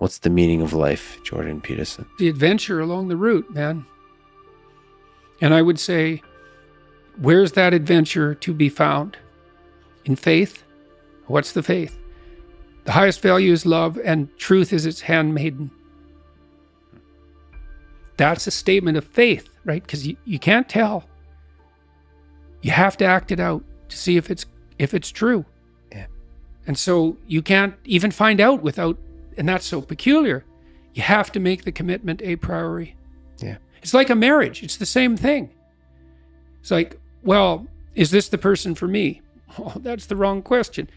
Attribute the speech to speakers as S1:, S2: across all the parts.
S1: What's the meaning of life, Jordan Peterson?
S2: The adventure along the route, man. And I would say, where's that adventure to be found? In faith? What's the faith? The highest value is love, and truth is its handmaiden. That's a statement of faith, right? Because you can't tell. You have to act it out to see if it's true.
S1: Yeah.
S2: And so you can't even find out without, and that's so peculiar. You have to make the commitment a priority.
S1: Yeah.
S2: It's like a marriage. It's the same thing. It's like, well, is this the person for me? Oh, that's the wrong question.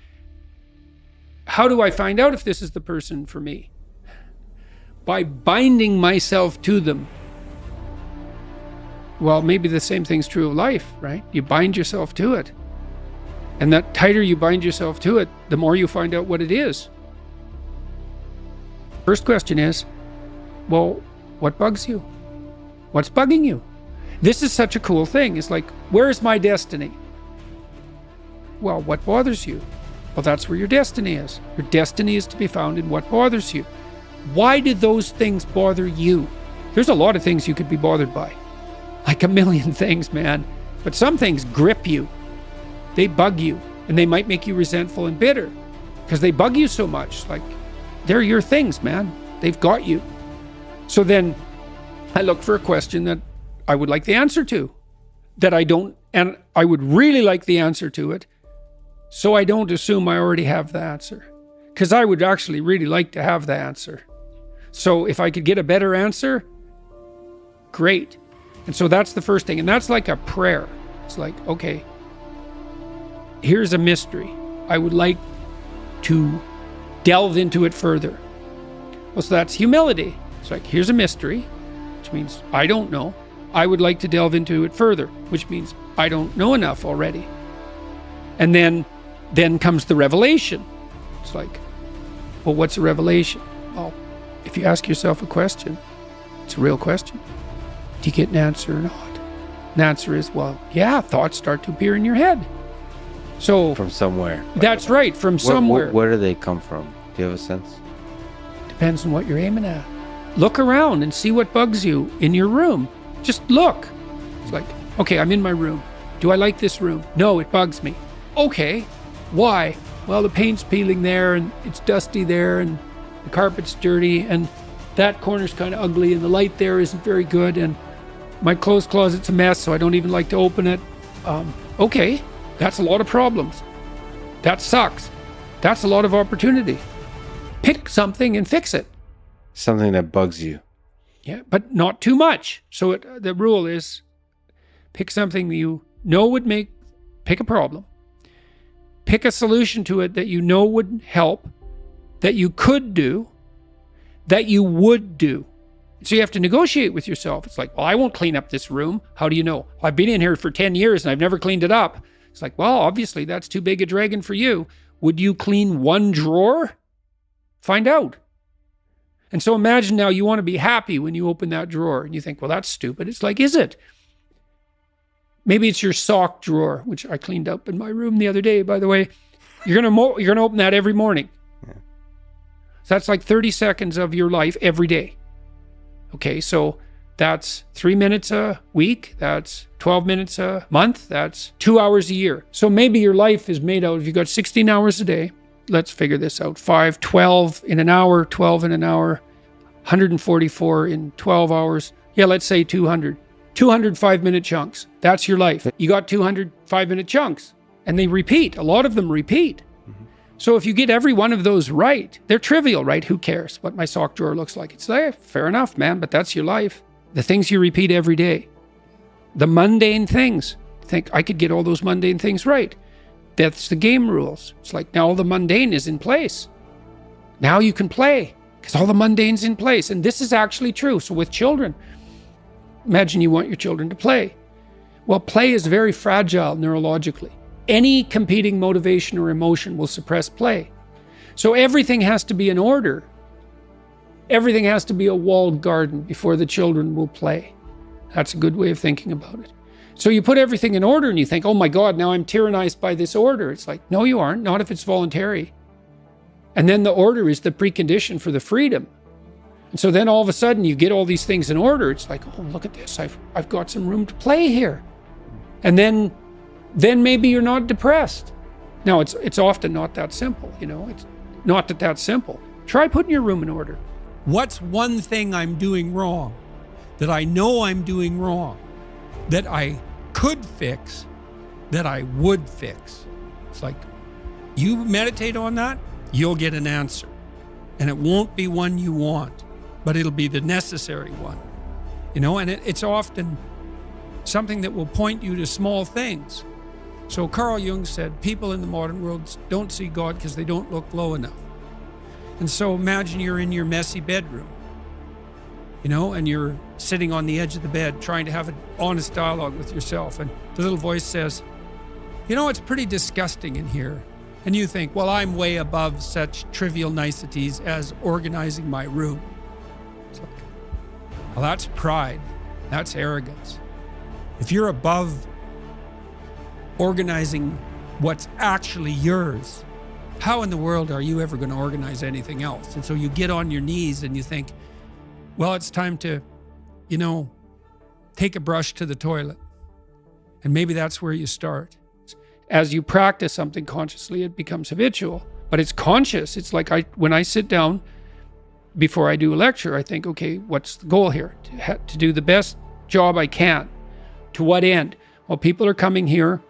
S2: How do I find out if this is the person for me? By binding myself to them. Well, maybe the same thing's true of life, right? You bind yourself to it. And the tighter you bind yourself to it, the more you find out what it is. First question is, well, what bugs you? What's bugging you? This is such a cool thing. It's like, where is my destiny? Well, what bothers you? Well, that's where your destiny is. Your destiny is to be found in what bothers you. Why do those things bother you? There's a lot of things you could be bothered by. Like a million things, man. But some things grip you. They bug you. And they might make you resentful and bitter. Because they bug you so much. Like, they're your things, man. They've got you. So then I look for a question that I would like the answer to. That I don't, and I would really like the answer to it. So I don't assume I already have the answer. Because I would actually really like to have the answer. So if I could get a better answer, great. And so that's the first thing. And that's like a prayer. It's like, okay, here's a mystery. I would like to delve into it further. Well, so that's humility. It's like, here's a mystery, which means I don't know. I would like to delve into it further, which means I don't know enough already. And then comes the revelation. It's like, well, what's a revelation? Well, if you ask yourself a question, it's a real question. Do you get an answer or not? The answer is, well, yeah, thoughts start to appear in your head. So
S1: From somewhere.
S2: that's right, from somewhere.
S1: Where do they come from? Do you have a sense?
S2: Depends on what you're aiming at. Look around and see what bugs you in your room. Just look. It's like, okay, I'm in my room. Do I like this room? No, it bugs me. Okay, why? Well, the paint's peeling there, and it's dusty there, and the carpet's dirty, and that corner's kind of ugly, and the light there isn't very good, and my clothes closet's a mess, so I don't even like to open it. Okay, that's a lot of problems. That sucks. That's a lot of opportunity. Pick something and fix it.
S1: Something that bugs you.
S2: Yeah, but not too much. So the rule is, pick something that you know would pick a problem. Pick a solution to it that you know would help, that you could do, that you would do. So you have to negotiate with yourself. It's like, well, I won't clean up this room. How do you know? I've been in here for 10 years and I've never cleaned it up. It's like, well, obviously that's too big a dragon for you. Would you clean one drawer? Find out. And so imagine now you want to be happy when you open that drawer and you think, well, that's stupid. It's like, is it? Maybe it's your sock drawer, which I cleaned up in my room the other day, by the way. You're gonna open that every morning.
S1: Yeah.
S2: So that's like 30 seconds of your life every day. Okay, so that's 3 minutes a week. That's 12 minutes a month. That's 2 hours a year. So maybe your life is made out of, you've got 16 hours a day. Let's figure this out. 12 in an hour, 12 in an hour, 144 in 12 hours. Yeah, let's say 200. 200 5-minute chunks. That's your life. You got 200 5-minute chunks. And they repeat. A lot of them repeat. Mm-hmm. So if you get every one of those right, they're trivial, right? Who cares what my sock drawer looks like? It's like, fair enough, man, but that's your life. The things you repeat every day. The mundane things. Think, I could get all those mundane things right. That's the game rules. It's like, now all the mundane is in place. Now you can play because all the mundane's in place. And this is actually true. So with children, imagine you want your children to play. Well, play is very fragile neurologically. Any competing motivation or emotion will suppress play. So everything has to be in order. Everything has to be a walled garden before the children will play. That's a good way of thinking about it. So you put everything in order and you think, oh my God, now I'm tyrannized by this order. It's like, no, you aren't. Not if it's voluntary. And then the order is the precondition for the freedom. And so then all of a sudden you get all these things in order. It's like, oh, look at this. I've got some room to play here. And then maybe you're not depressed. Now, it's often not that simple, you know. It's not that simple. Try putting your room in order.
S3: What's one thing I'm doing wrong that I know I'm doing wrong that I could fix, that I would fix? It's like, you meditate on that, you'll get an answer. And it won't be one you want, but it'll be the necessary one. You know, and it's often something that will point you to small things. So Carl Jung said, people in the modern world don't see God because they don't look low enough. And so imagine you're in your messy bedroom, you know, and you're sitting on the edge of the bed trying to have an honest dialogue with yourself. And the little voice says, you know, it's pretty disgusting in here. And you think, well, I'm way above such trivial niceties as organizing my room. It's like, well, that's pride. That's arrogance. If you're above organizing what's actually yours, how in the world are you ever going to organize anything else? And so you get on your knees and you think, well, it's time to, you know, take a brush to the toilet. And maybe that's where you start. As you practice something consciously, it becomes habitual, but it's conscious. It's like when I sit down before I do a lecture, I think, okay, what's the goal here? To do the best job I can. To what end? Well, people are coming here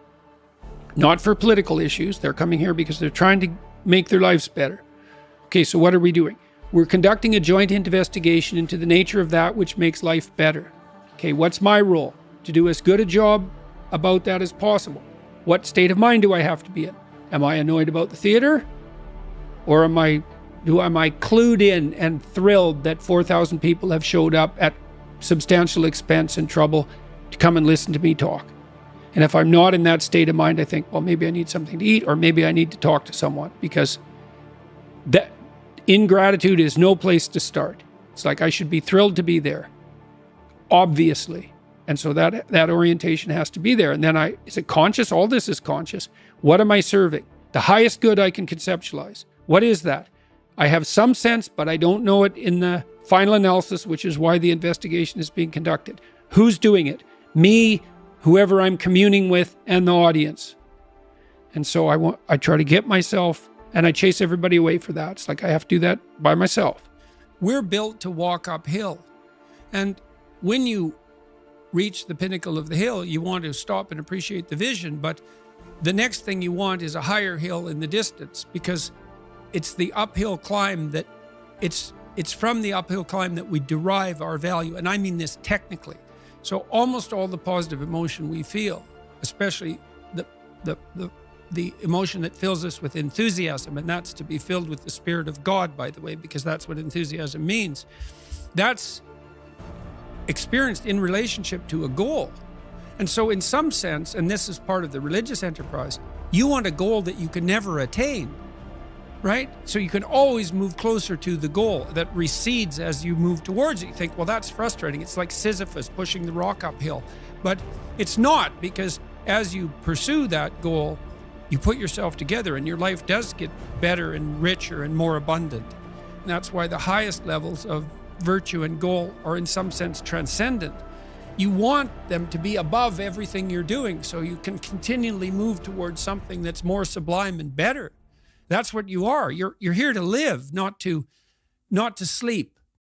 S3: not for political issues. They're coming here because they're trying to make their lives better. Okay, so what are we doing? We're conducting a joint investigation into the nature of that which makes life better. Okay, what's my role? To do as good a job about that as possible. What state of mind do I have to be in? Am I annoyed about the theater? Or am I clued in and thrilled that 4,000 people have showed up at substantial expense and trouble to come and listen to me talk? And if I'm not in that state of mind, I think, well, maybe I need something to eat, or maybe I need to talk to someone, because that ingratitude is no place to start. It's like I should be thrilled to be there, obviously. And so that orientation has to be there. And then is it conscious? All this is conscious. What am I serving? The highest good I can conceptualize. What is that? I have some sense, but I don't know it in the final analysis, which is why the investigation is being conducted. Who's doing it? Me, whoever I'm communing with, and the audience. And so I try to get myself, and I chase everybody away for that. It's like I have to do that by myself. We're built to walk uphill. And when you reach the pinnacle of the hill, you want to stop and appreciate the vision, but the next thing you want is a higher hill in the distance, because it's the uphill climb that it's from the uphill climb that we derive our value. And I mean this technically. So almost all the positive emotion we feel, especially the emotion that fills us with enthusiasm, and that's to be filled with the Spirit of God, by the way, because that's what enthusiasm means. That's experienced in relationship to a goal. And so in some sense, and this is part of the religious enterprise, you want a goal that you can never attain, right? So you can always move closer to the goal that recedes as you move towards it. You think, well, that's frustrating. It's like Sisyphus pushing the rock uphill. But it's not, because as you pursue that goal, you put yourself together and your life does get better and richer and more abundant. And that's why the highest levels of virtue and goal are in some sense transcendent. You want them to be above everything you're doing so you can continually move towards something that's more sublime and better. That's what you are. You're here to live, not to sleep.